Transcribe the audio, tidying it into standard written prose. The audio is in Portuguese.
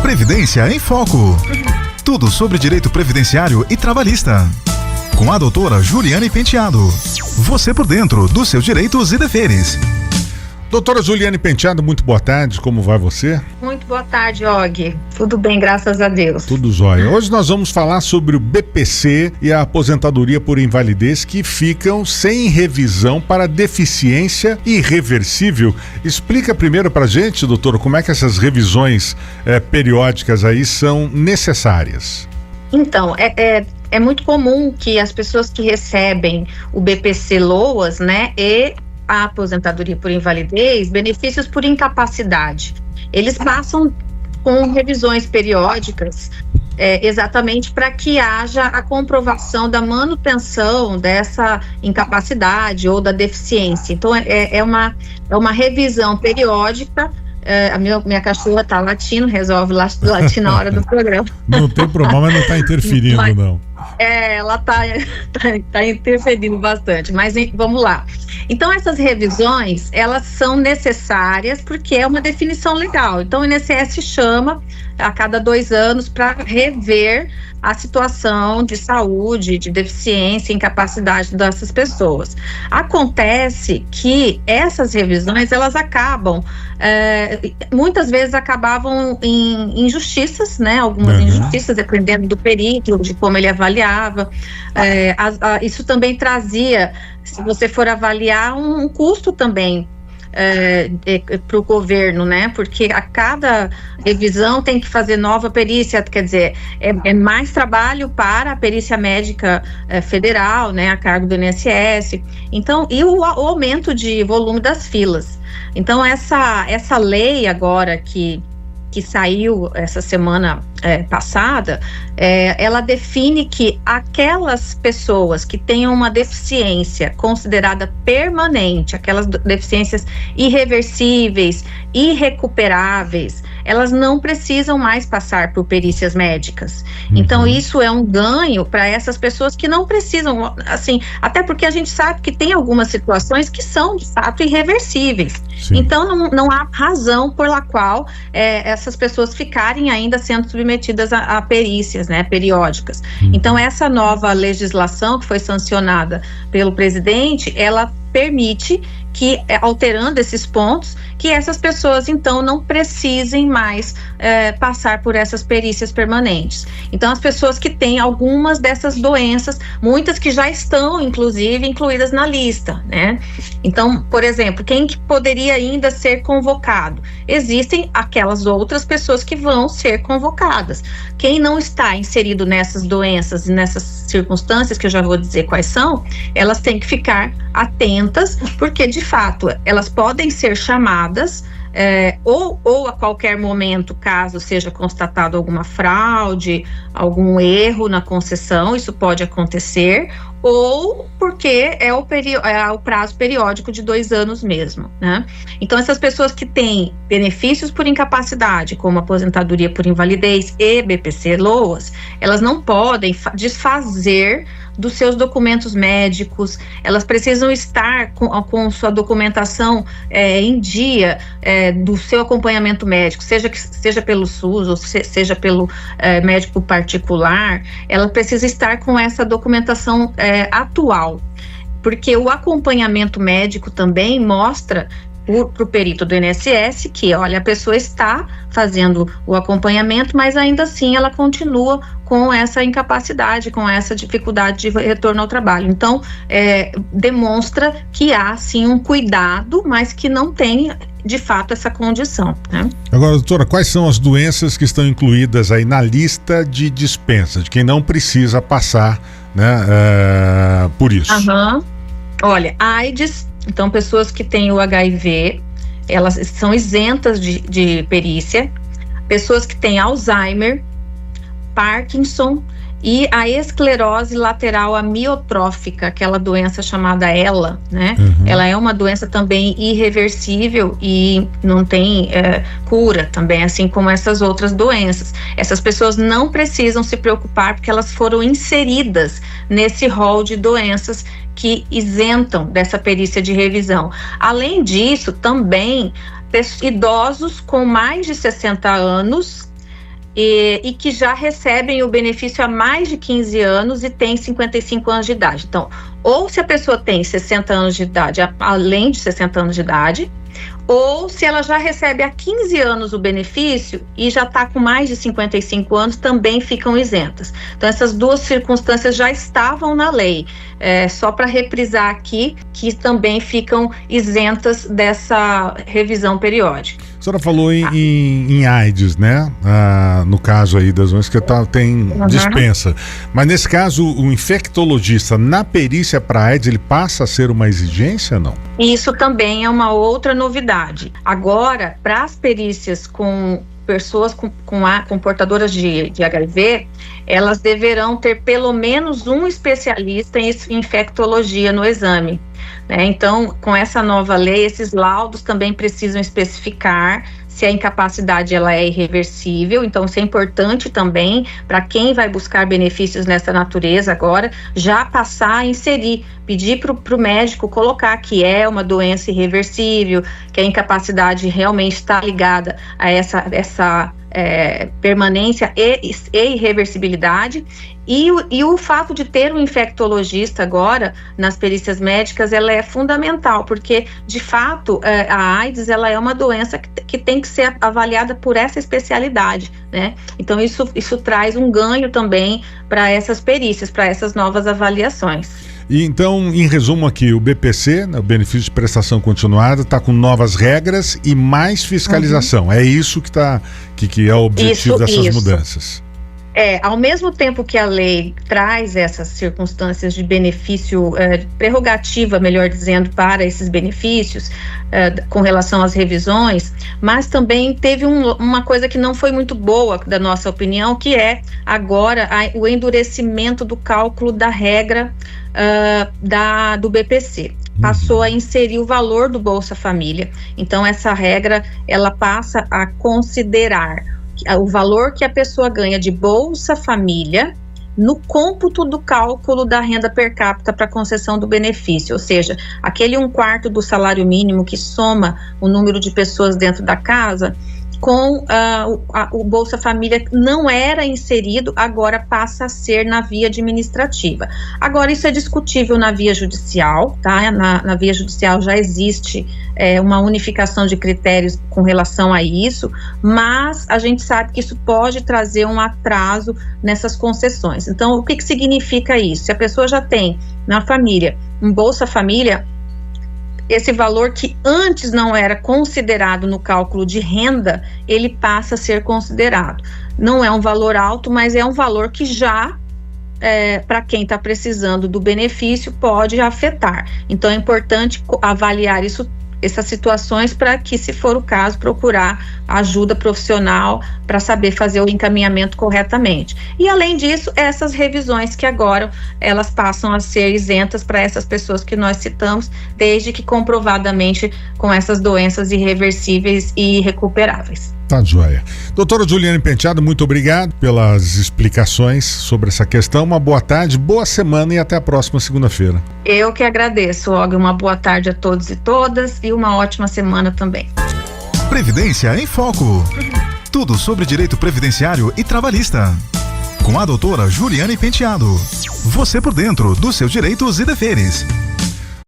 Previdência em Foco. Tudo sobre direito previdenciário e trabalhista. Com a doutora Juliane Penteado. Você por dentro dos seus direitos e deveres. Doutora Juliane Penteado, muito boa tarde, como vai você? Muito boa tarde, Og. Tudo bem, graças a Deus. Tudo jóia. Hoje nós vamos falar sobre o BPC e a aposentadoria por invalidez que ficam sem revisão para deficiência irreversível. Explica primeiro pra gente, doutora, como é que essas revisões periódicas aí são necessárias. Então, é muito comum que as pessoas que recebem o BPC LOAS, né, e a aposentadoria por invalidez, benefícios por incapacidade, eles passam com revisões periódicas, exatamente para que haja a comprovação da manutenção dessa incapacidade ou da deficiência. Então, é uma revisão periódica. A minha cachorra tá latindo, resolve latir na hora do programa. Não tem problema, mas não tá interferindo, mas, não. Ela tá interferindo bastante, mas vamos lá. Então, essas revisões, elas são necessárias porque é uma definição legal. Então, o INSS chama a cada 2 anos para rever a situação de saúde, de deficiência, incapacidade dessas pessoas. Acontece que essas revisões, elas acabam, muitas vezes acabavam em injustiças, né? Algumas injustiças, dependendo do perito, de como ele avaliava. Isso também trazia, se você for avaliar, um custo também para o governo, né? Porque a cada revisão tem que fazer nova perícia, quer dizer, é mais trabalho para a perícia médica federal, né? A cargo do INSS. Então, e o aumento de volume das filas. Então, essa lei agora que saiu essa semana passada, ela define que aquelas pessoas que tenham uma deficiência considerada permanente, aquelas deficiências irreversíveis, irrecuperáveis, elas não precisam mais passar por perícias médicas. Então, isso é um ganho para essas pessoas que não precisam, assim, até porque a gente sabe que tem algumas situações que são, de fato, irreversíveis. Sim. Então, não há razão pela qual essas pessoas ficarem ainda sendo submetidas a perícias, né, periódicas. Então, essa nova legislação que foi sancionada pelo presidente, ela permite que, alterando esses pontos, que essas pessoas, então, não precisem mais passar por essas perícias permanentes. Então, as pessoas que têm algumas dessas doenças, muitas que já estão, inclusive, incluídas na lista, né? Então, por exemplo, quem que poderia ainda ser convocado? Existem aquelas outras pessoas que vão ser convocadas. Quem não está inserido nessas doenças e nessas circunstâncias, que eu já vou dizer quais são, elas têm que ficar atentas, porque, de fato, elas podem ser chamadas ou a qualquer momento, caso seja constatado alguma fraude, algum erro na concessão, isso pode acontecer, ou porque é o prazo periódico de 2 anos mesmo, né? Então, essas pessoas que têm benefícios por incapacidade, como aposentadoria por invalidez e BPC LOAS, elas não podem desfazer dos seus documentos médicos, elas precisam estar com sua documentação em dia, do seu acompanhamento médico, seja pelo SUS ou seja pelo médico particular, ela precisa estar com essa documentação atual, porque o acompanhamento médico também mostra para o perito do INSS que, olha, a pessoa está fazendo o acompanhamento, mas ainda assim ela continua com essa incapacidade, com essa dificuldade de retorno ao trabalho. Então, demonstra que há, sim, um cuidado, mas que não tem, de fato, essa condição, né? Agora, doutora, quais são as doenças que estão incluídas aí na lista de dispensa, de quem não precisa passar, né, por isso? Olha, AIDS. Então, pessoas que têm o HIV, elas são isentas de perícia. Pessoas que têm Alzheimer, Parkinson e a esclerose lateral amiotrófica, aquela doença chamada ELA, né? Ela é uma doença também irreversível e não tem cura também, assim como essas outras doenças. Essas pessoas não precisam se preocupar porque elas foram inseridas nesse rol de doenças que isentam dessa perícia de revisão. Além disso, também idosos com mais de 60 anos e que já recebem o benefício há mais de 15 anos e têm 55 anos de idade. Então, ou se a pessoa tem 60 anos de idade, além de 60 anos de idade, ou se ela já recebe há 15 anos o benefício e já está com mais de 55 anos, também ficam isentas. Então, essas duas circunstâncias já estavam na lei. Só para reprisar aqui, que também ficam isentas dessa revisão periódica. A senhora falou em AIDS, né? No caso aí das doenças que tem dispensa. Mas nesse caso, o infectologista, na perícia para AIDS, ele passa a ser uma exigência ou não? Isso também é uma outra novidade. Agora, para as perícias com pessoas com portadoras de HIV, elas deverão ter pelo menos um especialista em infectologia no exame. Então, com essa nova lei, esses laudos também precisam especificar se a incapacidade ela é irreversível. Então, isso é importante também para quem vai buscar benefícios nessa natureza agora, já passar a inserir, pedir para o médico colocar que é uma doença irreversível, que a incapacidade realmente está ligada a essa permanência e irreversibilidade. E o fato de ter um infectologista agora nas perícias médicas, ela é fundamental, porque de fato a AIDS ela é uma doença que tem que ser avaliada por essa especialidade, né? Então isso traz um ganho também para essas perícias, para essas novas avaliações. E então, em resumo aqui, o BPC, o benefício de prestação continuada, está com novas regras e mais fiscalização. É isso que é o objetivo dessas mudanças. Ao mesmo tempo que a lei traz essas circunstâncias de benefício, prerrogativa, melhor dizendo, para esses benefícios, com relação às revisões, mas também teve uma coisa que não foi muito boa, da nossa opinião, que é agora o endurecimento do cálculo da regra do BPC. Passou a inserir o valor do Bolsa Família. Então, essa regra, ela passa a considerar o valor que a pessoa ganha de Bolsa Família no cômputo do cálculo da renda per capita para concessão do benefício, ou seja, aquele 1/4 do salário mínimo que soma o número de pessoas dentro da casa, com o Bolsa Família não era inserido, agora passa a ser na via administrativa. Agora, isso é discutível na via judicial, tá? Na via judicial já existe uma unificação de critérios com relação a isso, mas a gente sabe que isso pode trazer um atraso nessas concessões. Então, o que significa isso? Se a pessoa já tem na família um Bolsa Família, esse valor que antes não era considerado no cálculo de renda, ele passa a ser considerado. Não é um valor alto, mas é um valor que já, para quem está precisando do benefício, pode afetar. Então, é importante avaliar essas situações para que, se for o caso, procurar ajuda profissional para saber fazer o encaminhamento corretamente. E, além disso, essas revisões que agora elas passam a ser isentas para essas pessoas que nós citamos, desde que comprovadamente com essas doenças irreversíveis e irrecuperáveis. Tá joia. Doutora Juliane Penteado, muito obrigado pelas explicações sobre essa questão. Uma boa tarde, boa semana e até a próxima segunda-feira. Eu que agradeço, Og. Uma boa tarde a todos e todas e uma ótima semana também. Previdência em Foco. Tudo sobre direito previdenciário e trabalhista. Com a doutora Juliane Penteado. Você por dentro dos seus direitos e deveres.